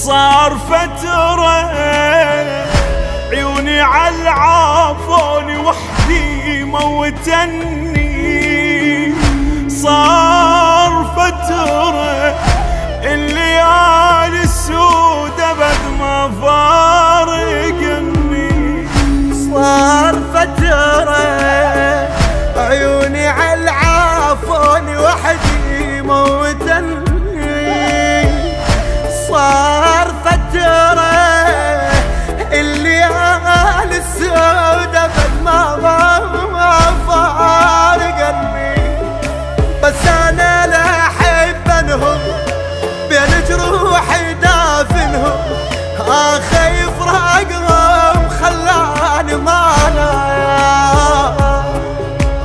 صار فترة عيوني عالعافوني وحدي موتني، صار فترة الليالي السود ابد ما فارقني، صار فترة عيوني عالعافوني وحدي موتني، صار فترة الليالي السود ابد ما فارقني، بس انا لا احب انهم بين جروحي دافنهم، اخاف راقهم خلاني مانا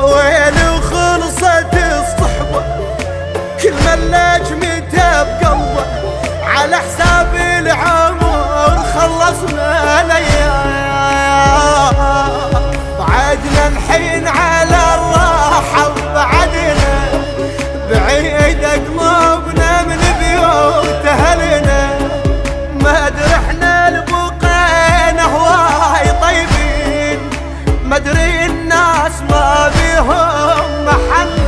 ويلي وخلصت الصحبة كل من لجمته بقلبه، على حساب العمر خلصنا الايام، بعدنا الحين على الراحة وبعدنا بعيد قلوبنا من بيوت اهلنا، ما ادري احنا لبقينا هواي طيبين، ما ادري الناس ما بيهم محل.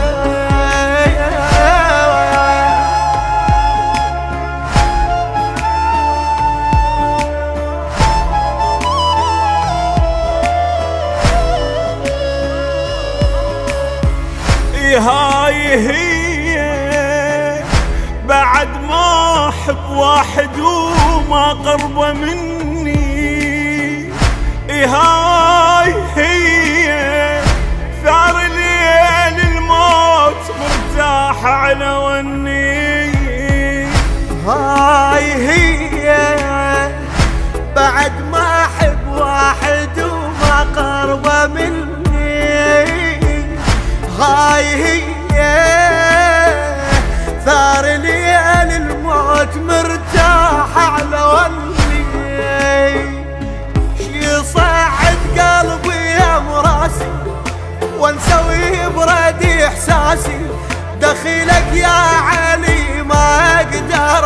هاي هي بعد ما احب واحد وما قربه مني، هاي هي ثار ليل الموت مرتاح على وني، هاي هي بعد ما احب واحد وما قربه مني، هاي هي ثار ليل الموت مرتاح على ولي، شي صعد قلبي يا مراسي وانسوي بردي احساسي، دخيلك يا علي ما اقدر